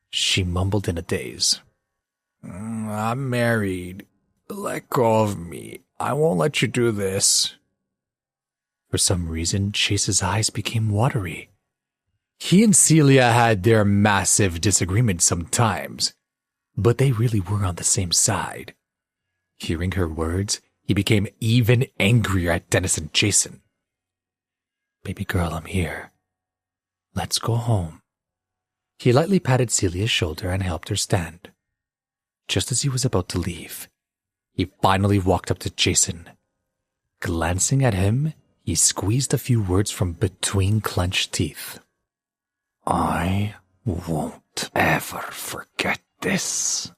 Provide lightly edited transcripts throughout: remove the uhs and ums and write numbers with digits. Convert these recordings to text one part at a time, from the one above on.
She mumbled in a daze. I'm married. Let go of me. I won't let you do this. For some reason, Chase's eyes became watery. He and Celia had their massive disagreements sometimes, but they really were on the same side. Hearing her words, he became even angrier at Dennis and Jason. Baby girl, I'm here. Let's go home. He lightly patted Celia's shoulder and helped her stand. Just as he was about to leave, he finally walked up to Jason. Glancing at him, he squeezed a few words from between clenched teeth. I won't ever forget this.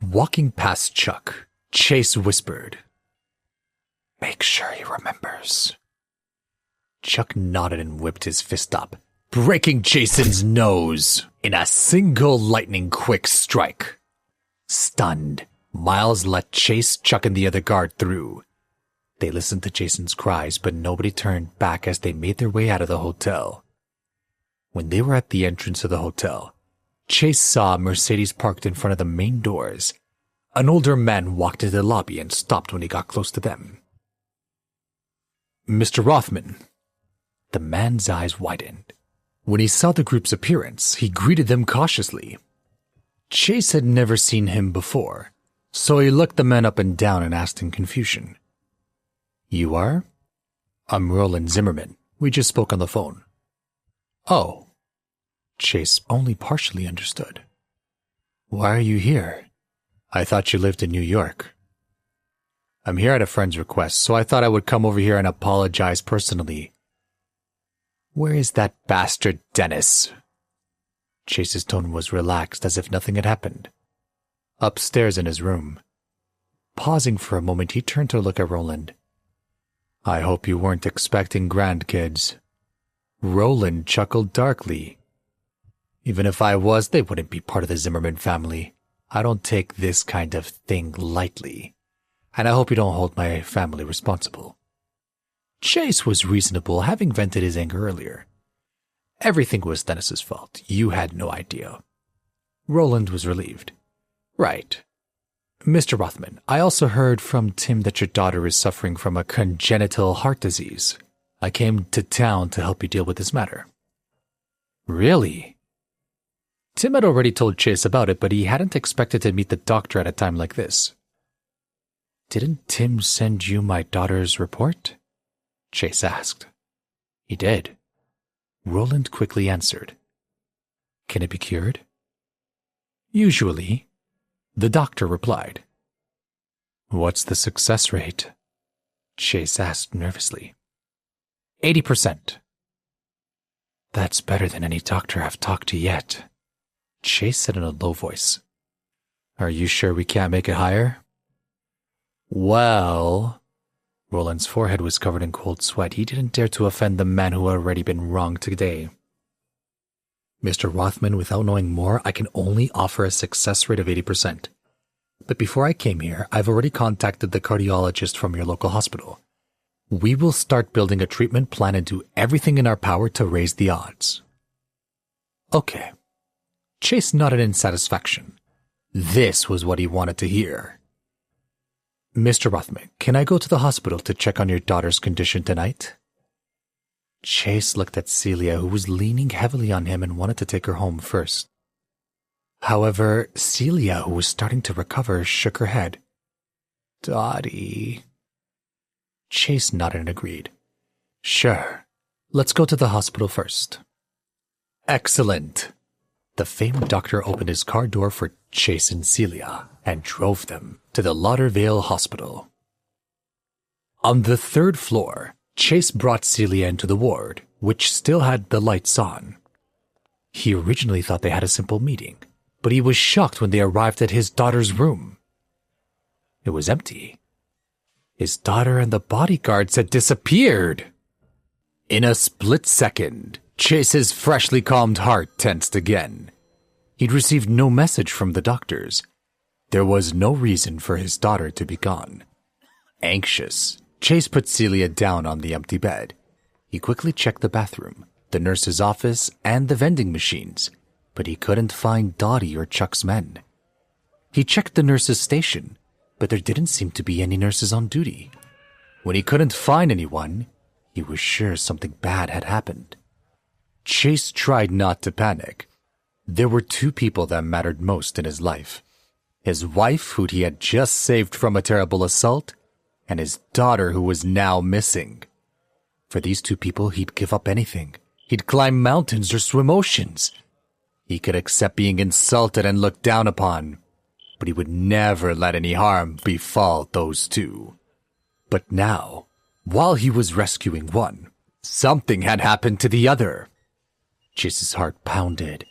Walking past Chuck, Chase whispered, Make sure he remembers. Chuck nodded and whipped his fist up, breaking Jason's nose in a single lightning-quick strike. Stunned, Miles let Chase, Chuck, and the other guard through. They listened to Jason's cries, but nobody turned back as they made their way out of the hotel. When they were at the entrance of the hotel, Chase saw a Mercedes parked in front of the main doors. An older man walked into the lobby and stopped when he got close to them. Mr. Rothman. The man's eyes widened. When he saw the group's appearance, he greeted them cautiously. Chase had never seen him before, so he looked the man up and down and asked in confusion. You are? I'm Roland Zimmerman. We just spoke on the phone. Oh. Chase only partially understood. Why are you here? I thought you lived in New York. I'm here at a friend's request, so I thought I would come over here and apologize personally. Where is that bastard Dennis? Chase's tone was relaxed as if nothing had happened. Upstairs in his room. Pausing for a moment, he turned to look at Roland. I hope you weren't expecting grandkids. Roland chuckled darkly. Even if I was, they wouldn't be part of the Zimmerman family. I don't take this kind of thing lightly. And I hope you don't hold my family responsible. Chase was reasonable, having vented his anger earlier. Everything was Dennis's fault. You had no idea. Roland was relieved. Right. Mr. Rothman, I also heard from Tim that your daughter is suffering from a congenital heart disease. I came to town to help you deal with this matter. Really? Tim had already told Chase about it, but he hadn't expected to meet the doctor at a time like this. Didn't Tim send you my daughter's report? Chase asked. He did. Roland quickly answered. Can it be cured? Usually, the doctor replied. What's the success rate? Chase asked nervously. 80%. That's better than any doctor I've talked to yet, Chase said in a low voice. Are you sure we can't make it higher? Well, Roland's forehead was covered in cold sweat. He didn't dare to offend the man who had already been wronged today. Mr. Rothman, without knowing more, I can only offer a success rate of 80%. But before I came here, I've already contacted the cardiologist from your local hospital. We will start building a treatment plan and do everything in our power to raise the odds. Okay. Chase nodded in satisfaction. This was what he wanted to hear. Mr. Rothman, can I go to the hospital to check on your daughter's condition tonight? Chase looked at Celia, who was leaning heavily on him and wanted to take her home first. However, Celia, who was starting to recover, shook her head. Dottie. Chase nodded and agreed. Sure. Let's go to the hospital first. Excellent. The famed doctor opened his car door for Chase and Celia and drove them to the Lauderdale Hospital. On the third floor, Chase brought Celia into the ward, which still had the lights on. He originally thought they had a simple meeting, but he was shocked when they arrived at his daughter's room. It was empty. His daughter and the bodyguards had disappeared. In a split second, Chase's freshly calmed heart tensed again. He'd received no message from the doctors. There was no reason for his daughter to be gone. Anxious, Chase put Celia down on the empty bed. He quickly checked the bathroom, the nurse's office, and the vending machines. but he couldn't find Dottie or Chuck's men. He checked the nurse's station, but there didn't seem to be any nurses on duty. When he couldn't find anyone, he was sure something bad had happened. Chase tried not to panic. There were two people that mattered most in his life: his wife, who he had just saved from a terrible assault, and his daughter, who was now missing. For these two people, he'd give up anything. He'd climb mountains or swim oceans. He could accept being insulted and looked down upon, but he would never let any harm befall those two. But now, while he was rescuing one, something had happened to the other. Chase's heart pounded.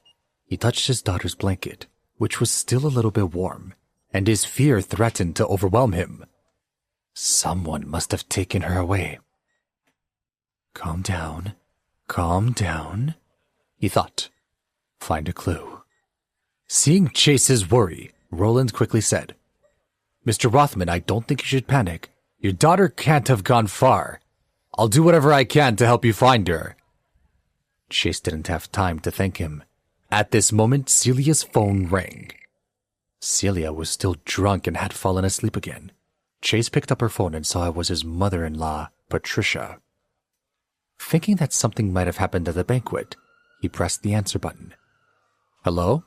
He touched his daughter's blanket, which was still a little bit warm, and his fear threatened to overwhelm him. Someone must have taken her away. Calm down, he thought. Find a clue. Seeing Chase's worry, Roland quickly said, Mr. Rothman, I don't think you should panic. Your daughter can't have gone far. I'll do whatever I can to help you find her. Chase didn't have time to thank him. At this moment, Celia's phone rang. Celia was still drunk and had fallen asleep again. Chase picked up her phone and saw it was his mother-in-law, Patricia. Thinking that something might have happened at the banquet, he pressed the answer button. Hello?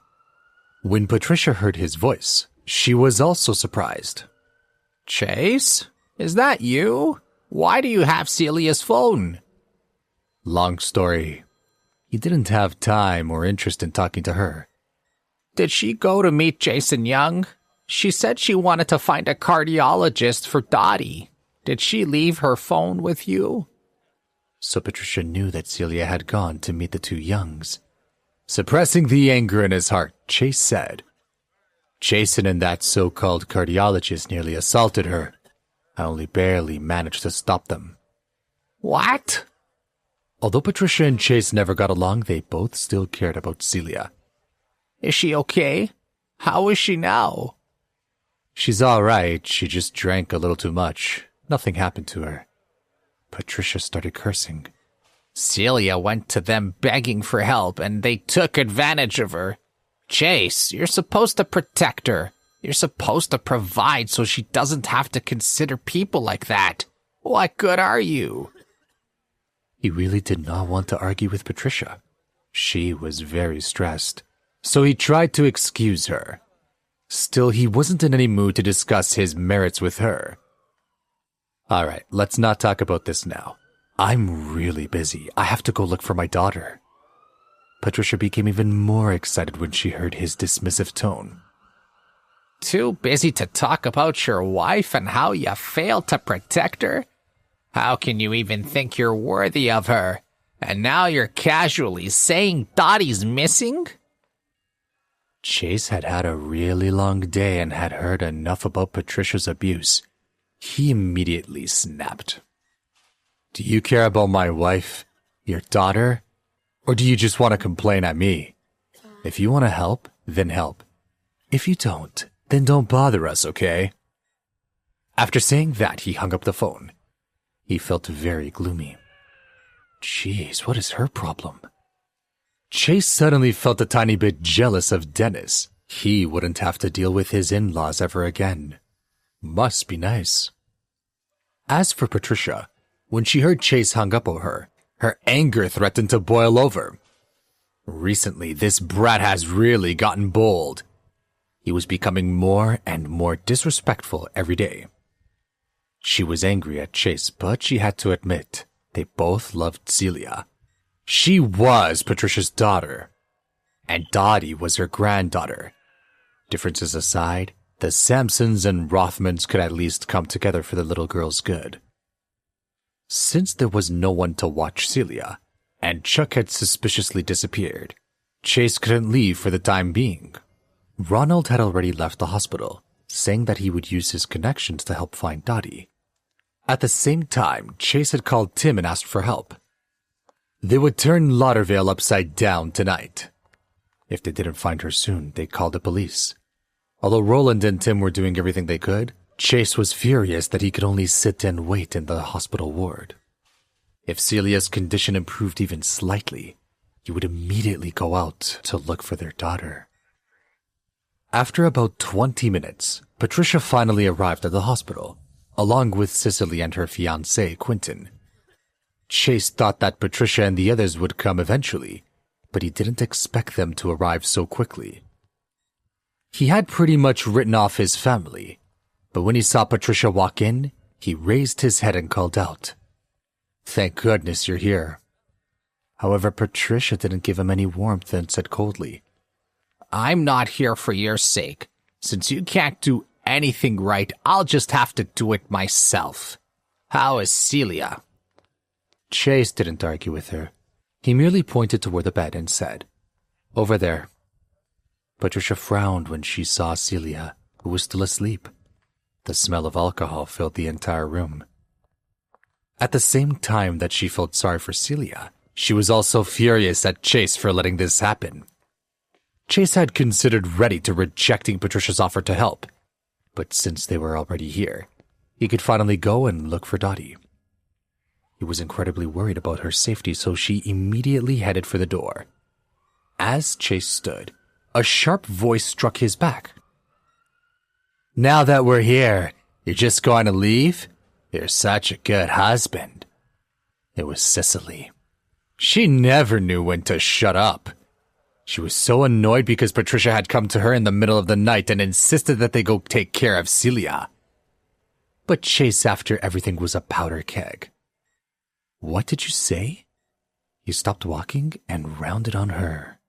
When Patricia heard his voice, she was also surprised. Chase? Is that you? Why do you have Celia's phone? Long story. He didn't have time or interest in talking to her. Did she go to meet Jason Young? She said she wanted to find a cardiologist for Dottie. Did she leave her phone with you? So Patricia knew that Celia had gone to meet the two Youngs. Suppressing the anger in his heart, Chase said, Jason and that so-called cardiologist nearly assaulted her. I only barely managed to stop them. What? Although Patricia and Chase never got along, they both still cared about Celia. Is she okay? How is she now? She's all right. She just drank a little too much. Nothing happened to her. Patricia started cursing. Celia went to them begging for help, and they took advantage of her. Chase, you're supposed to protect her. You're supposed to provide so she doesn't have to consider people like that. What good are you? He really did not want to argue with Patricia. She was very stressed, so he tried to excuse her. Still, he wasn't in any mood to discuss his merits with her. All right, let's not talk about this now. I'm really busy. I have to go look for my daughter. Patricia became even more excited when she heard his dismissive tone. Too busy to talk about your wife and how you failed to protect her? How can you even think you're worthy of her? And now you're casually saying Dottie's missing? Chase had had a really long day and had heard enough about Patricia's abuse. He immediately snapped. Do you care about my wife, your daughter, or do you just want to complain at me? If you want to help, then help. If you don't, then don't bother us, okay? After saying that, he hung up the phone. He felt very gloomy. Jeez, what is her problem? Chase suddenly felt a tiny bit jealous of Dennis. He wouldn't have to deal with his in-laws ever again. Must be nice. As for Patricia, when she heard Chase hung up on her, her anger threatened to boil over. Recently, this brat has really gotten bold. He was becoming more and more disrespectful every day. She was angry at Chase, but she had to admit they both loved Celia. She was Patricia's daughter, and Dottie was her granddaughter. Differences aside, the Sampsons and Rothmans could at least come together for the little girl's good. Since there was no one to watch Celia, and Chuck had suspiciously disappeared, Chase couldn't leave for the time being. Ronald had already left the hospital, saying that he would use his connections to help find Dottie. At the same time, Chase had called Tim and asked for help. They would turn Laudervale upside down tonight. If they didn't find her soon, they called the police. Although Roland and Tim were doing everything they could, Chase was furious that he could only sit and wait in the hospital ward. If Celia's condition improved even slightly, he would immediately go out to look for their daughter. After about 20 minutes, Patricia finally arrived at the hospital, along with Sicily and her fiancé, Quentin. Chase thought that Patricia and the others would come eventually, but he didn't expect them to arrive so quickly. He had pretty much written off his family, but when he saw Patricia walk in, he raised his head and called out, "Thank goodness you're here." However, Patricia didn't give him any warmth and said coldly, I'm not here for your sake. Since you can't do anything right, I'll just have to do it myself. How is Celia? Chase didn't argue with her. He merely pointed toward the bed and said, "Over there." Patricia frowned when she saw Celia, who was still asleep. The smell of alcohol filled the entire room. At the same time that she felt sorry for Celia, she was also furious at Chase for letting this happen. Chase had considered ready to rejecting Patricia's offer to help, but since they were already here, he could finally go and look for Dottie. He was incredibly worried about her safety, so she immediately headed for the door. As Chase stood, a sharp voice struck his back. "Now that we're here, you're just going to leave? You're such a good husband." It was Sicily. She never knew when to shut up. She was so annoyed because Patricia had come to her in the middle of the night and insisted that they go take care of Celia. But Chase, after everything, was a powder keg. "What did you say?" He stopped walking and rounded on her.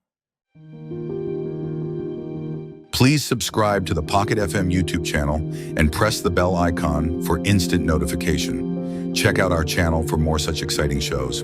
Please subscribe to the Pocket FM YouTube channel and press the bell icon for instant notification. Check out our channel for more such exciting shows.